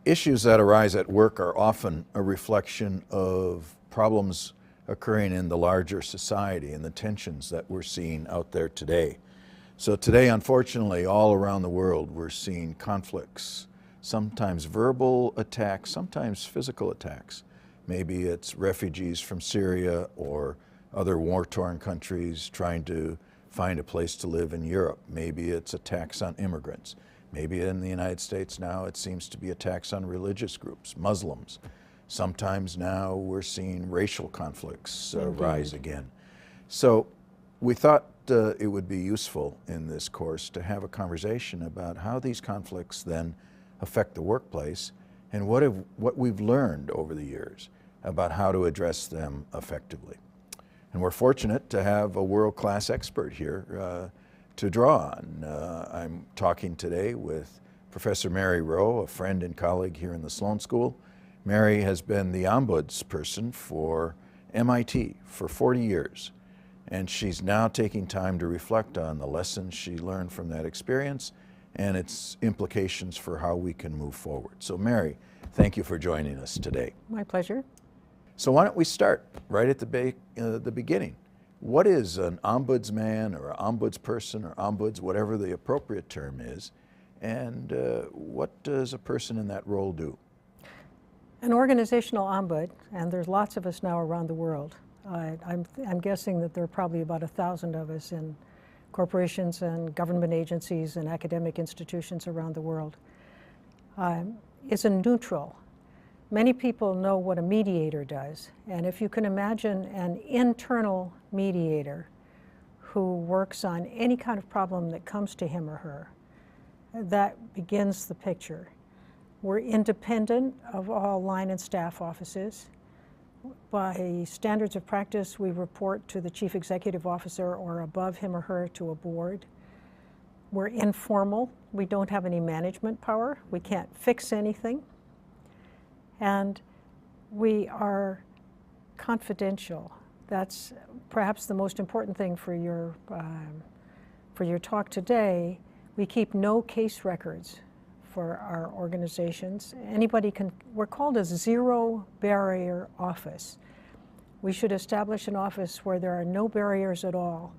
Issues that arise at work are often a reflection of problems occurring in the larger society and the tensions that we're seeing out there today. So today, unfortunately, all around the world, we're seeing conflicts, sometimes verbal attacks, sometimes physical attacks. Maybe it's refugees from Syria or other war-torn countries trying to find a place to live in Europe. Maybe it's attacks on immigrants. Maybe in the United States now it seems to be attacks on religious groups, Muslims. Sometimes now we're seeing racial conflicts rise again. So we thought it would be useful in this course to have a conversation about how these conflicts then affect the workplace and what we've learned over the years about how to address them effectively. And we're fortunate to have a world-class expert here to draw on. I'm talking today with Professor Mary Rowe, a friend and colleague here in the Sloan School. Mary has been the ombudsperson for MIT for 40 years, and she's now taking time to reflect on the lessons she learned from that experience and its implications for how we can move forward. So Mary, thank you for joining us today. My pleasure. So why don't we start right at the beginning. What is an ombudsman or an ombudsperson or ombuds, whatever the appropriate term is, and what does a person in that role do? An organizational ombud, and there's lots of us now around the world. I'm guessing that there are probably about 1,000 of us in corporations and government agencies and academic institutions around the world. It's a neutral. Many people know what a mediator does, and if you can imagine an internal mediator who works on any kind of problem that comes to him or her, that begins the picture. We're independent of all line and staff offices. By standards of practice, we report to the chief executive officer or above him or her to a board. We're informal. We don't have any management power. We can't fix anything. And we are confidential. That's perhaps the most important thing for your talk today. We keep no case records for our organizations. We're called a zero barrier office. We should establish an office where there are no barriers at all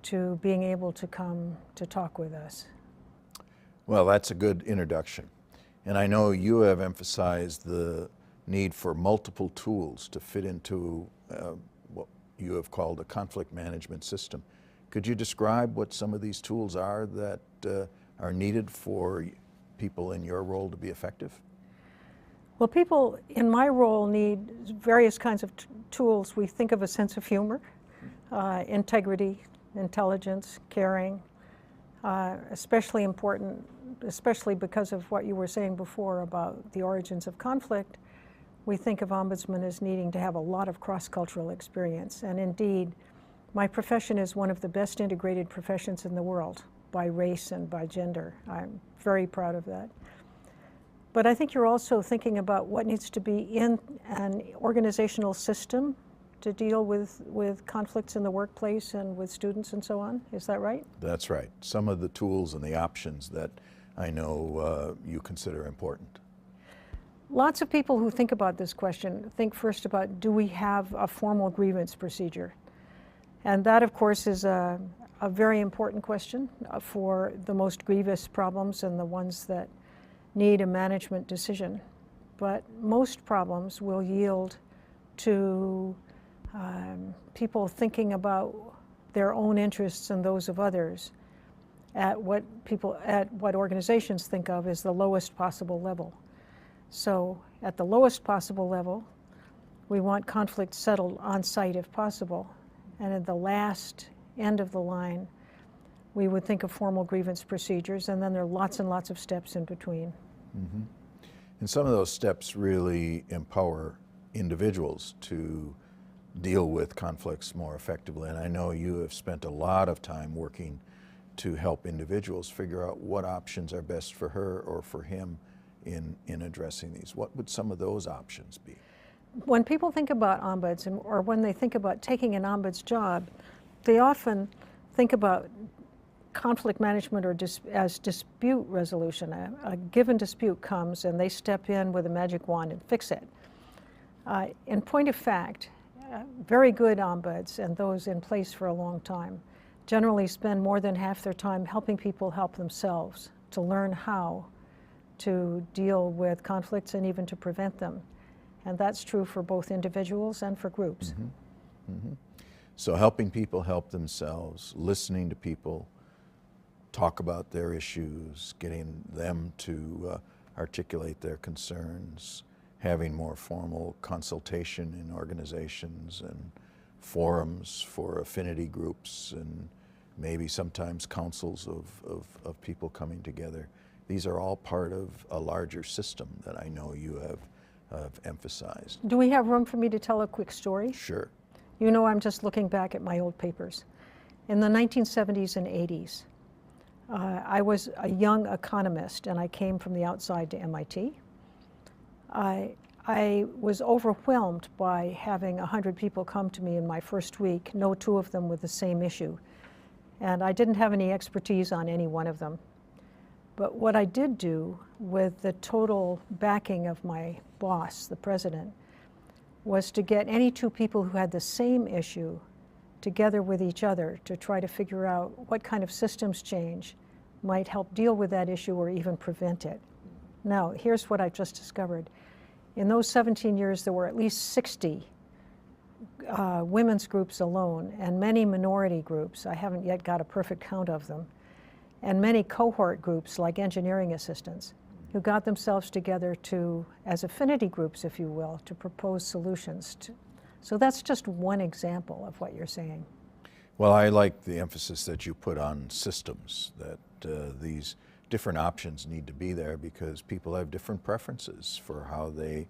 to being able to come to talk with us. Well, that's a good introduction. And I know you have emphasized the need for multiple tools to fit into what you have called a conflict management system. Could you describe what some of these tools are that are needed for people in your role to be effective? Well, people in my role need various kinds of tools. We think of a sense of humor, integrity, intelligence, caring, especially important, especially because of what you were saying before about the origins of conflict. We think of ombudsmen as needing to have a lot of cross-cultural experience. And indeed, my profession is one of the best integrated professions in the world by race and by gender. I'm very proud of that. But I think you're also thinking about what needs to be in an organizational system to deal with conflicts in the workplace and with students and so on. Is that right? That's right. Some of the tools and the options that I know you consider important. Lots of people who think about this question think first about, do we have a formal grievance procedure? And that, of course, is a very important question for the most grievous problems and the ones that need a management decision. But most problems will yield to people thinking about their own interests and those of others at what organizations think of as the lowest possible level. So at the lowest possible level, we want conflict settled on site if possible. And at the last end of the line, we would think of formal grievance procedures, and then there are lots and lots of steps in between. Mm-hmm. And some of those steps really empower individuals to deal with conflicts more effectively. And I know you have spent a lot of time working to help individuals figure out what options are best for her or for him in addressing these. What would some of those options be? When people think about ombuds, or when they think about taking an ombud's job, they often think about conflict management or as dispute resolution. A given dispute comes and they step in with a magic wand and fix it. In point of fact, very good ombuds and those in place for a long time generally spend more than half their time helping people help themselves to learn how to deal with conflicts and even to prevent them. And that's true for both individuals and for groups. Mm-hmm. Mm-hmm. So helping people help themselves, listening to people, talk about their issues, getting them to articulate their concerns, having more formal consultation in organizations and forums for affinity groups and maybe sometimes councils of people coming together. These are all part of a larger system that I know you have emphasized. Do we have room for me to tell a quick story? Sure. You know, I'm just looking back at my old papers. In the 1970s and 80s, I was a young economist and I came from the outside to MIT. I was overwhelmed by having 100 people come to me in my first week, no two of them with the same issue. And I didn't have any expertise on any one of them. But what I did do with the total backing of my boss, the president, was to get any two people who had the same issue together with each other to try to figure out what kind of systems change might help deal with that issue or even prevent it. Now, here's what I've just discovered. In those 17 years, there were at least 60 women's groups alone and many minority groups. I haven't yet got a perfect count of them. And many cohort groups like engineering assistants who got themselves together to, as affinity groups, if you will, to propose solutions. So that's just one example of what you're saying. Well, I like the emphasis that you put on systems, that these different options need to be there because people have different preferences for how they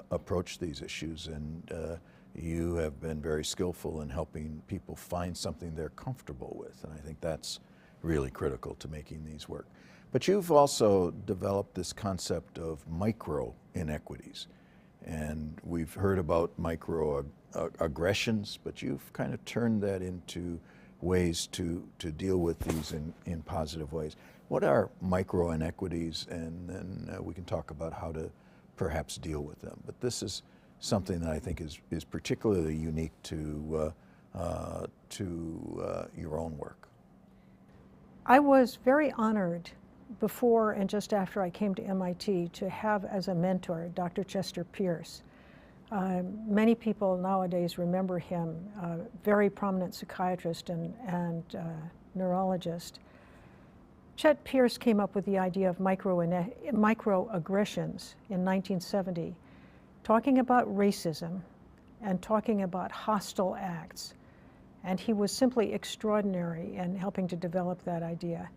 approach these issues, and you have been very skillful in helping people find something they're comfortable with, and I think that's really critical to making these work. But you've also developed this concept of micro-inequities, and we've heard about micro-aggressions, but you've kind of turned that into ways to deal with these in positive ways. What are micro-inequities? And then we can talk about how to perhaps deal with them. But this is something that I think is particularly unique to your own work. I was very honored before and just after I came to MIT to have as a mentor Dr. Chester Pierce. Many people nowadays remember him, a very prominent psychiatrist and neurologist. Chet Pierce came up with the idea of microaggressions in 1970, talking about racism and talking about hostile acts. And he was simply extraordinary in helping to develop that idea.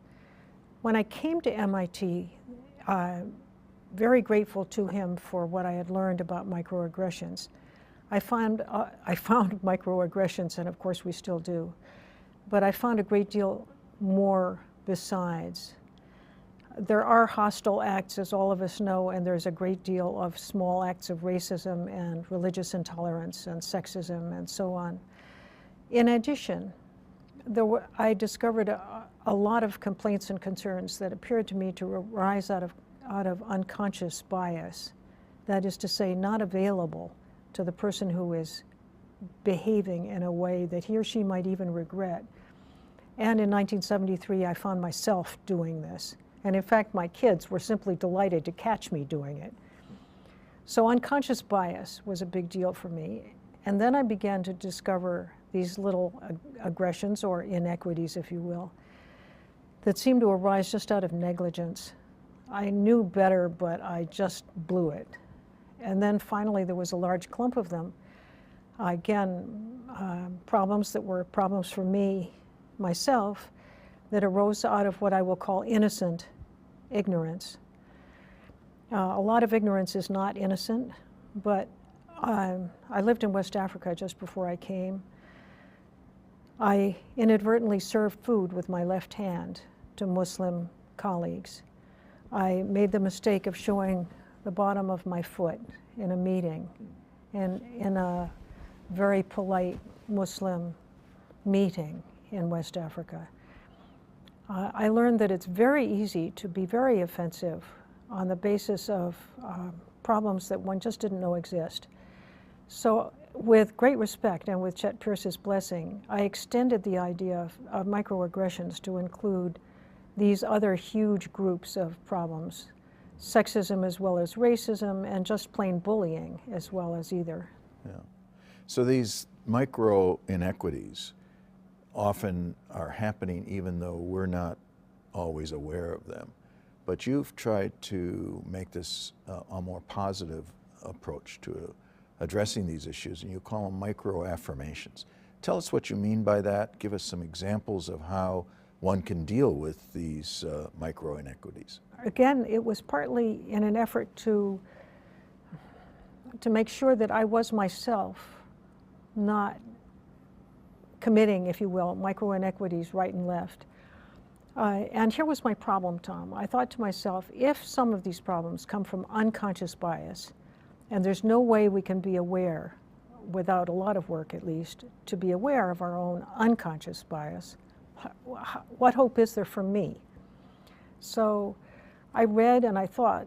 When I came to MIT, very grateful to him for what I had learned about microaggressions. I found microaggressions, and of course we still do, but I found a great deal more besides. There are hostile acts, as all of us know, and there's a great deal of small acts of racism and religious intolerance and sexism and so on. In addition, I discovered a lot of complaints and concerns that appeared to me to arise out of unconscious bias. That is to say, not available to the person who is behaving in a way that he or she might even regret. And in 1973, I found myself doing this. And in fact, my kids were simply delighted to catch me doing it. So unconscious bias was a big deal for me. And then I began to discover these little aggressions, or inequities, if you will, that seemed to arise just out of negligence. I knew better, but I just blew it. And then finally, there was a large clump of them. Again, problems that were problems for me, myself, that arose out of what I will call innocent ignorance. A lot of ignorance is not innocent, but I lived in West Africa just before I came. I inadvertently served food with my left hand to Muslim colleagues. I made the mistake of showing the bottom of my foot in a meeting, in a very polite Muslim meeting in West Africa. I learned that it's very easy to be very offensive on the basis of problems that one just didn't know exist. So with great respect and with Chet Pierce's blessing, I extended the idea of microaggressions to include these other huge groups of problems, sexism as well as racism, and just plain bullying as well as either. Yeah. So these micro-inequities often are happening even though we're not always aware of them. But you've tried to make this a more positive approach to addressing these issues, and you call them micro-affirmations. Tell us what you mean by that. Give us some examples of how one can deal with these micro-inequities. Again, it was partly in an effort to make sure that I was myself not committing, if you will, micro-inequities right and left. And here was my problem, Tom. I thought to myself, if some of these problems come from unconscious bias, and there's no way we can be aware, without a lot of work at least, to be aware of our own unconscious bias, what hope is there for me? So I read and I thought,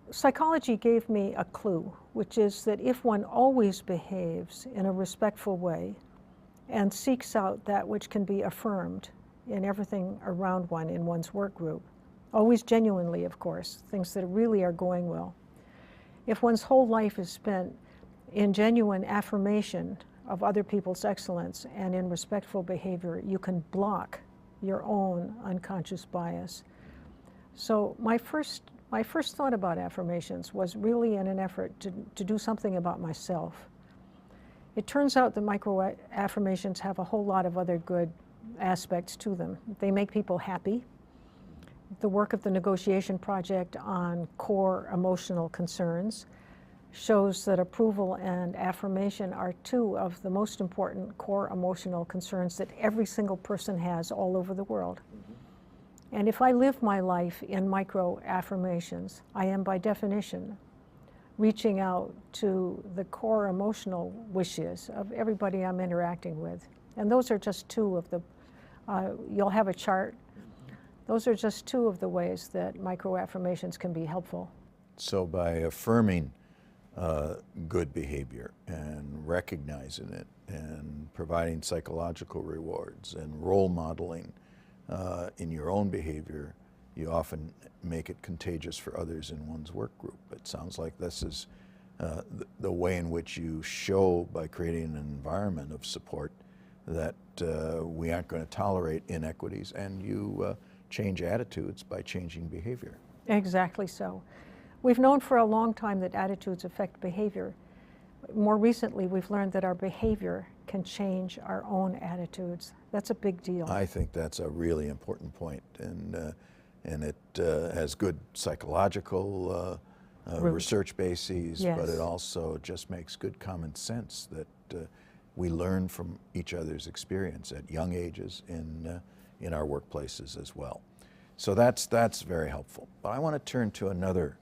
psychology gave me a clue, which is that if one always behaves in a respectful way and seeks out that which can be affirmed in everything around one in one's work group, always genuinely, of course, things that really are going well. If one's whole life is spent in genuine affirmation of other people's excellence and in respectful behavior, you can block your own unconscious bias. So my first thought about affirmations was really in an effort to do something about myself. It turns out that micro-affirmations have a whole lot of other good aspects to them. They make people happy. The work of the Negotiation Project on core emotional concerns shows that approval and affirmation are two of the most important core emotional concerns that every single person has all over the world. And if I live my life in micro-affirmations, I am by definition reaching out to the core emotional wishes of everybody I'm interacting with. And those are just two of the, you'll have a chart. Those are just two of the ways that micro-affirmations can be helpful. So by affirming good behavior and recognizing it and providing psychological rewards and role modeling in your own behavior, you often make it contagious for others in one's work group. It sounds like this is the way in which you show, by creating an environment of support, that we aren't going to tolerate inequities, and you change attitudes by changing behavior. Exactly so. We've known for a long time that attitudes affect behavior. More recently, we've learned that our behavior can change our own attitudes. That's a big deal. I think that's a really important point, and it has good psychological research bases, yes. But it also just makes good common sense that we learn from each other's experience at young ages in our workplaces as well. So that's very helpful. But I want to turn to another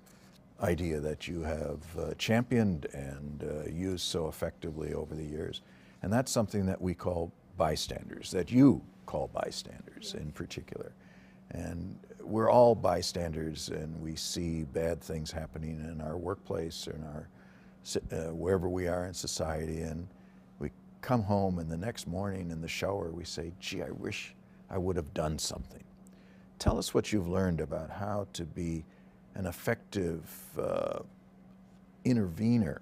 idea that you have championed and used so effectively over the years, and that's something that we call bystanders, that you call bystanders in particular. And we're all bystanders, and we see bad things happening in our workplace or in our wherever we are in society, and we come home and the next morning in the shower we say, gee, I wish I would have done something. Tell us what you've learned about how to be an effective intervener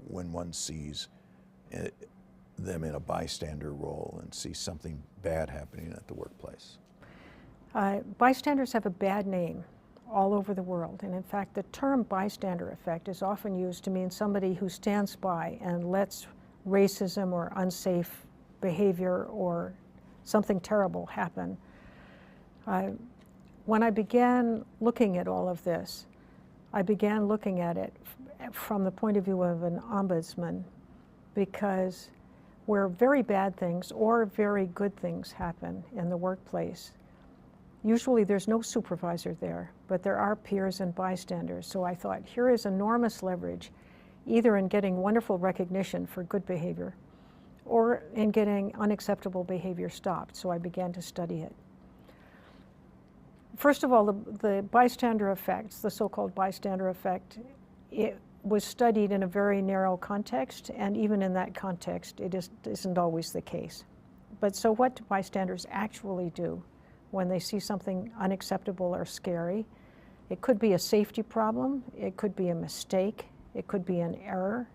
when one sees them in a bystander role and sees something bad happening at the workplace. Bystanders have a bad name all over the world, and in fact the term bystander effect is often used to mean somebody who stands by and lets racism or unsafe behavior or something terrible happen. When I began looking at all of this, I began looking at it from the point of view of an ombudsman, because where very bad things or very good things happen in the workplace, usually there's no supervisor there, but there are peers and bystanders. So I thought, here is enormous leverage, either in getting wonderful recognition for good behavior or in getting unacceptable behavior stopped. So I began to study it. First of all, the bystander effects, the so-called bystander effect, it was studied in a very narrow context, and even in that context, it isn't always the case. But so what do bystanders actually do when they see something unacceptable or scary? It could be a safety problem, it could be a mistake, it could be an error,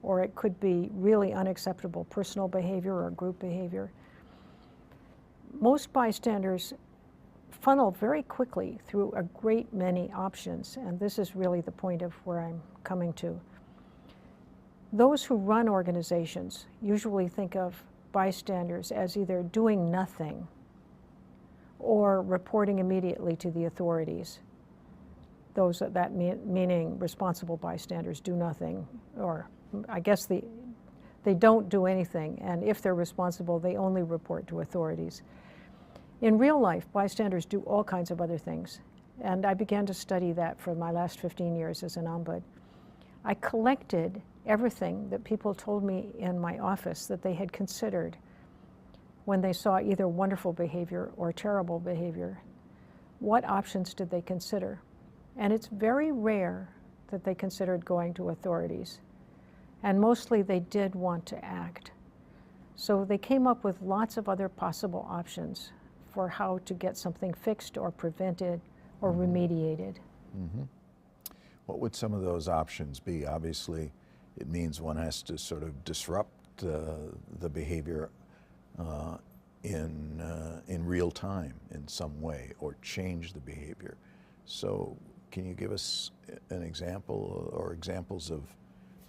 or it could be really unacceptable personal behavior or group behavior. Most bystanders funnel very quickly through a great many options, and this is really the point of where I'm coming to. Those who run organizations usually think of bystanders as either doing nothing or reporting immediately to the authorities. Meaning responsible bystanders do nothing, or I guess they don't do anything, and if they're responsible, they only report to authorities. In real life, bystanders do all kinds of other things, and I began to study that for my last 15 years as an ombud. I collected everything that people told me in my office that they had considered when they saw either wonderful behavior or terrible behavior. What options did they consider? And it's very rare that they considered going to authorities, and mostly they did want to act. So they came up with lots of other possible options for how to get something fixed or prevented or remediated. Mm-hmm. What would some of those options be? Obviously, it means one has to sort of disrupt the behavior in real time in some way, or change the behavior. So can you give us an example or examples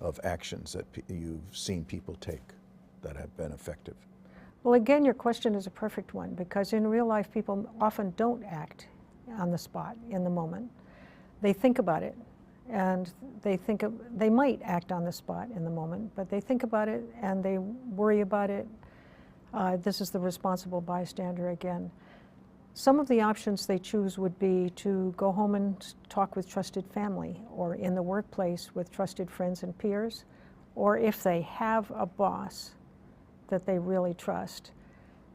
of actions that you've seen people take that have been effective? Well, again, your question is a perfect one, because in real life, people often don't act on the spot, in the moment. They think about it, and they might act on the spot in the moment, but they think about it and they worry about it. This is the responsible bystander again. Some of the options they choose would be to go home and talk with trusted family, or in the workplace with trusted friends and peers, or if they have a boss that they really trust,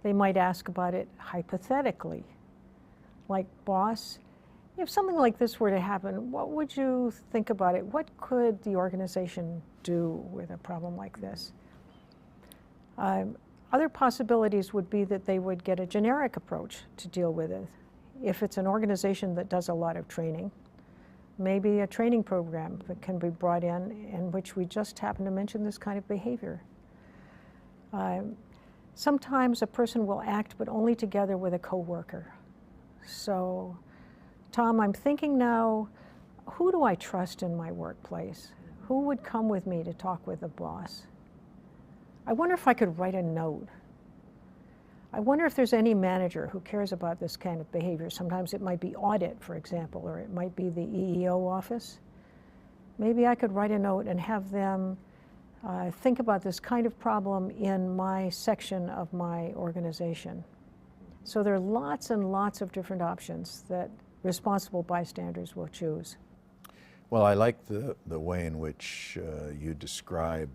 they might ask about it hypothetically. Like, boss, if something like this were to happen, what would you think about it? What could the organization do with a problem like this? Other possibilities would be that they would get a generic approach to deal with it. If it's an organization that does a lot of training, maybe a training program that can be brought in which we just happen to mention this kind of behavior. Sometimes a person will act, but only together with a coworker. So, Tom, I'm thinking now, who do I trust in my workplace? Who would come with me to talk with the boss? I wonder if I could write a note. I wonder if there's any manager who cares about this kind of behavior. Sometimes it might be audit, for example, or it might be the EEO office. Maybe I could write a note and have them think about this kind of problem in my section of my organization. So there are lots and lots of different options that responsible bystanders will choose. Well, I like the way in which you describe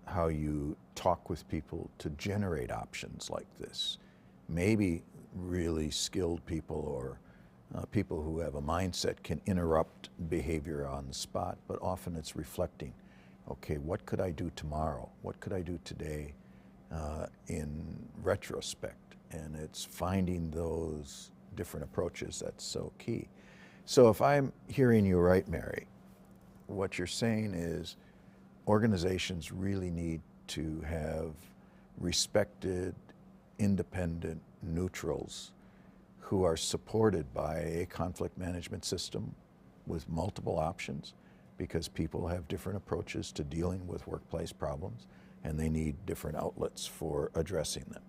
how you talk with people to generate options like this. Maybe really skilled people or people who have a mindset can interrupt behavior on the spot, but often it's reflecting, okay, what could I do tomorrow? What could I do today in retrospect? And it's finding those different approaches that's so key. So if I'm hearing you right, Mary, what you're saying is organizations really need to have respected, independent neutrals who are supported by a conflict management system with multiple options, because people have different approaches to dealing with workplace problems and they need different outlets for addressing them.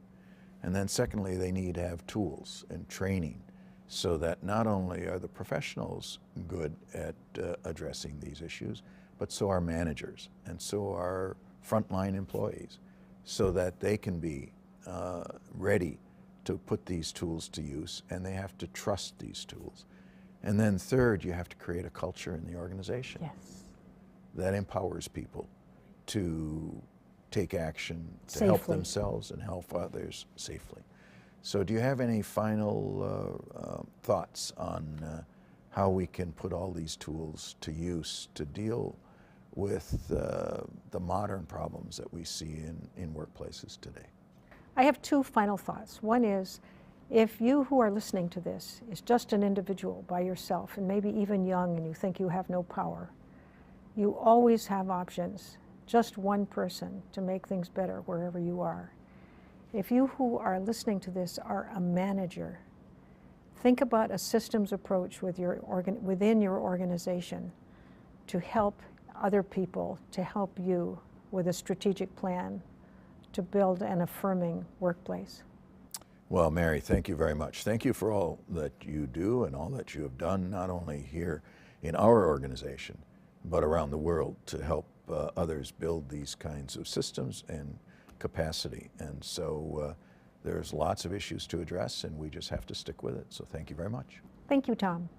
And then secondly, they need to have tools and training so that not only are the professionals good at addressing these issues, but so are managers and so are frontline employees, so that they can be ready to put these tools to use, and they have to trust these tools. And then third, you have to create a culture in the organization Yes. that empowers people to take action to help Safely. themselves and help others safely. So do you have any final thoughts on how we can put all these tools to use to deal with the modern problems that we see in workplaces today? I have two final thoughts. One is, if you who are listening to this is just an individual by yourself, and maybe even young, and you think you have no power, you always have options, just one person to make things better wherever you are. If you who are listening to this are a manager, think about a systems approach with within your organization to help other people, to help you with a strategic plan to build an affirming workplace. Well, Mary, thank you very much. Thank you for all that you do and all that you have done, not only here in our organization, but around the world to help others build these kinds of systems and capacity. And so there's lots of issues to address, and we just have to stick with it. So thank you very much. Thank you, Tom.